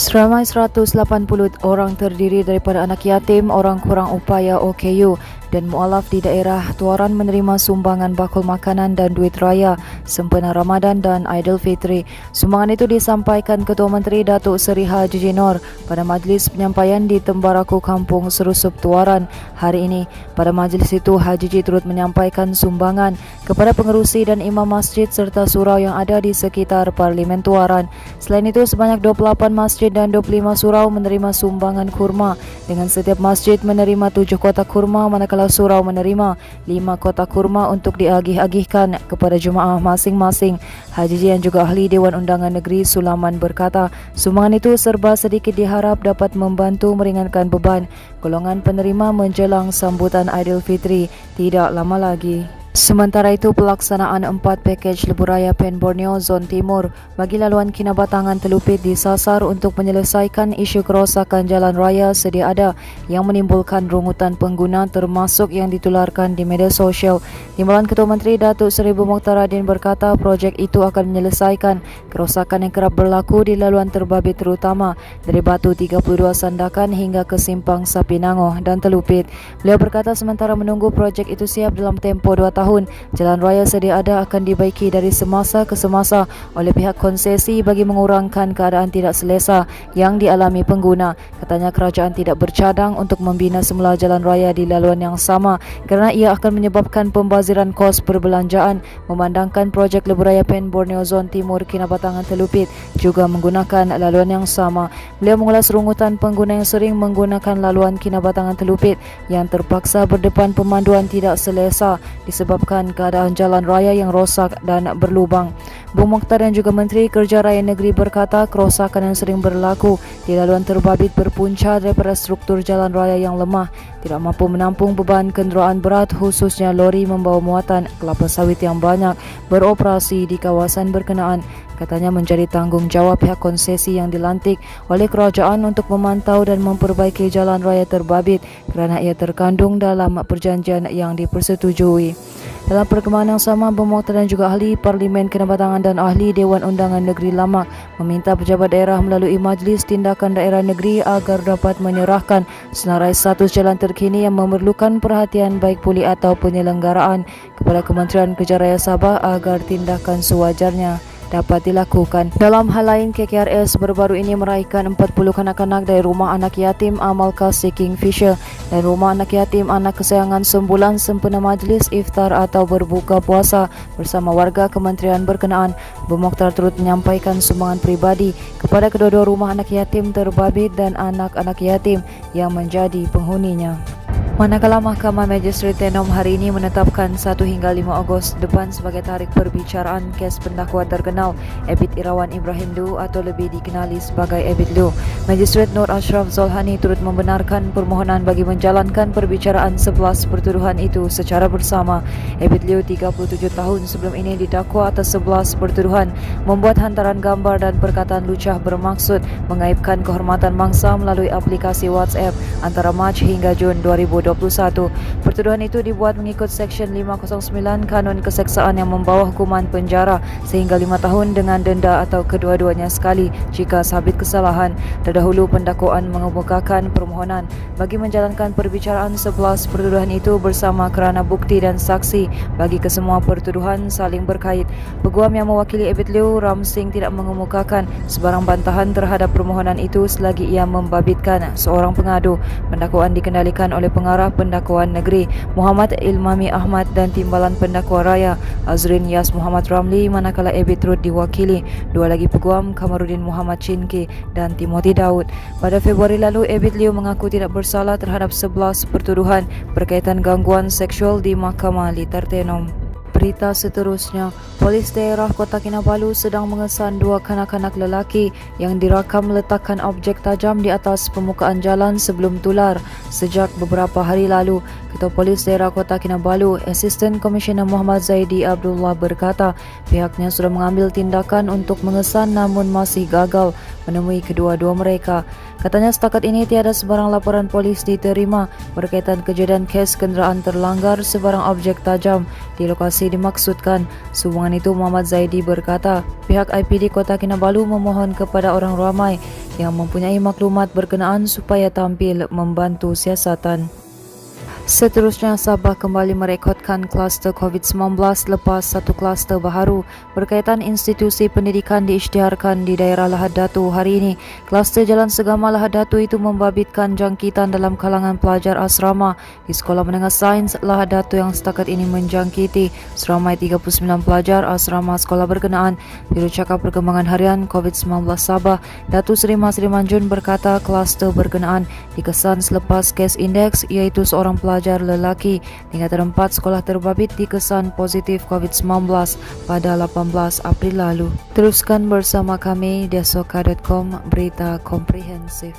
Seramai 180 orang terdiri daripada anak yatim, orang kurang upaya OKU dan mualaf di daerah Tuaran menerima sumbangan bakul makanan dan duit raya sempena Ramadan dan Aidilfitri. Sumbangan itu disampaikan Ketua Menteri Datuk Seri Haji Nur pada majlis penyampaian di Tembaraku Kampung Serusup Tuaran hari ini. Pada majlis itu, Haji turut menyampaikan sumbangan kepada pengerusi dan imam masjid serta surau yang ada di sekitar Parlimen Tuaran. Selain itu, sebanyak 28 masjid dan 25 surau menerima sumbangan kurma, dengan setiap masjid menerima 7 kotak kurma manakala surau menerima 5 kotak kurma untuk diagih-agihkan kepada jemaah masing-masing. Haji yang juga ahli Dewan Undangan Negeri Sulaman berkata, sumbangan itu serba sedikit diharap dapat membantu meringankan beban golongan penerima menjelang sambutan Aidilfitri tidak lama lagi. Sementara itu, pelaksanaan 4 pakej lebuh raya PEN Borneo Zon Timur bagi laluan Kinabatangan Telupit disasar untuk menyelesaikan isu kerosakan jalan raya sedia ada yang menimbulkan rungutan pengguna termasuk yang ditularkan di media sosial. Timbalan Ketua Menteri Datuk Seri Mukhtaradin berkata projek itu akan menyelesaikan kerosakan yang kerap berlaku di laluan terbabit terutama dari Batu 32 Sandakan hingga ke Simpang Sapinangoh dan Telupit. Beliau berkata sementara menunggu projek itu siap dalam tempoh 2 tahun, jalan raya sedia ada akan dibaiki dari semasa ke semasa oleh pihak konsesi bagi mengurangkan keadaan tidak selesa yang dialami pengguna. Katanya kerajaan tidak bercadang untuk membina semula jalan raya di laluan yang sama kerana ia akan menyebabkan pembaziran kos perbelanjaan. Memandangkan projek lebuh raya PEN Borneo Zon Timur Kinabatangan Telupit juga menggunakan laluan yang sama. Beliau mengulas rungutan pengguna yang sering menggunakan laluan Kinabatangan Telupit yang terpaksa berdepan pemanduan tidak selesa disebabkan keadaan jalan raya yang rosak dan berlubang. Bung Mokhtar dan juga Menteri Kerja Raya Negeri berkata kerosakan yang sering berlaku di laluan terbabit berpunca daripada struktur jalan raya yang lemah, tidak mampu menampung beban kenderaan berat khususnya lori membawa muatan kelapa sawit yang banyak beroperasi di kawasan berkenaan. Katanya menjadi tanggungjawab pihak konsesi yang dilantik oleh kerajaan untuk memantau dan memperbaiki jalan raya terbabit kerana ia terkandung dalam perjanjian yang dipersetujui. Dalam perkembangan yang sama, Bung Mokhtar dan juga ahli Parlimen Kinabatangan dan ahli Dewan Undangan Negeri Lamak meminta pejabat daerah melalui Majlis Tindakan Daerah Negeri agar dapat menyerahkan senarai status jalan terkini yang memerlukan perhatian baik pulih atau penyelenggaraan kepada Kementerian Kerja Raya Sabah agar tindakan sewajarnya dapat dilakukan. Dalam hal lain, KKRS baru-baru ini meraihkan 40 kanak-kanak dari Rumah Anak Yatim Amal Kasih Kingfisher dan Rumah Anak Yatim Anak Kesayangan Sembulan sempena majlis iftar atau berbuka puasa bersama warga kementerian berkenaan. Bung Mokhtar turut menyampaikan sumbangan pribadi kepada kedua-dua rumah anak yatim terbabit dan anak-anak yatim yang menjadi penghuninya. Manakala Mahkamah Magistrate Tenom hari ini menetapkan 1 hingga 5 Ogos depan sebagai tarikh perbicaraan kes pendakwa terkenal Ebit Irawan Ibrahim Lu atau lebih dikenali sebagai Ebit Lu. Magistrate Nur Ashraf Zolhani turut membenarkan permohonan bagi menjalankan perbicaraan 11 pertuduhan itu secara bersama. Ebit Lu 37 tahun sebelum ini didakwa atas 11 pertuduhan membuat hantaran gambar dan perkataan lucah bermaksud mengaibkan kehormatan mangsa melalui aplikasi WhatsApp antara Mac hingga Jun 2021. Pertuduhan itu dibuat mengikut Seksyen 509 Kanun Keseksaan yang membawa hukuman penjara sehingga 5 tahun dengan denda atau kedua-duanya sekali jika sabit kesalahan. Terdahulu pendakwaan mengemukakan permohonan bagi menjalankan perbicaraan 11 pertuduhan itu bersama kerana bukti dan saksi bagi kesemua pertuduhan saling berkait. Peguam yang mewakili Ebit Liu, Ram Singh, tidak mengemukakan sebarang bantahan terhadap permohonan itu selagi ia membabitkan seorang pengadu. Pendakwaan dikendalikan oleh pengarah pendakwaan negeri Muhammad Ilmami Ahmad dan timbalan pendakwa raya Azrin Yas Muhammad Ramli, manakala Ebit turut diwakili dua lagi peguam Kamarudin Muhammad Chinki dan Timothy Daud. Pada Februari lalu, Ebit Liu mengaku tidak bersalah terhadap 11 pertuduhan berkaitan gangguan seksual di Mahkamah Liter Tenom. Berita seterusnya, Polis Daerah Kota Kinabalu sedang mengesan 2 kanak-kanak lelaki yang dirakam meletakkan objek tajam di atas permukaan jalan sebelum tular sejak beberapa hari lalu. Ketua Polis Daerah Kota Kinabalu, Asisten Komisioner Muhammad Zaidi Abdullah berkata pihaknya sudah mengambil tindakan untuk mengesan namun masih gagal menemui kedua-dua mereka. Katanya setakat ini tiada sebarang laporan polis diterima berkaitan kejadian kes kenderaan terlanggar sebarang objek tajam di lokasi dimaksudkan. Sehubungan itu Muhammad Zaidi berkata, pihak IPD Kota Kinabalu memohon kepada orang ramai yang mempunyai maklumat berkenaan supaya tampil membantu siasatan. Seterusnya, Sabah kembali merekodkan kluster COVID-19 lepas satu kluster baharu berkaitan institusi pendidikan diisytiharkan di daerah Lahad Datu hari ini. Kluster Jalan Segama Lahad Datu itu membabitkan jangkitan dalam kalangan pelajar asrama di Sekolah Menengah Sains Lahad Datu yang setakat ini menjangkiti seramai 39 pelajar asrama sekolah berkenaan. Jurucakap Perkembangan Harian COVID-19 Sabah, Datuk Seri Masri Manjun berkata kluster berkenaan dikesan selepas kes indeks iaitu seorang pelajar lelaki tingkatan 4 sekolah terbabit dikesan positif COVID-19 pada 18 April lalu. Teruskan bersama kami di asoka.com, berita komprehensif.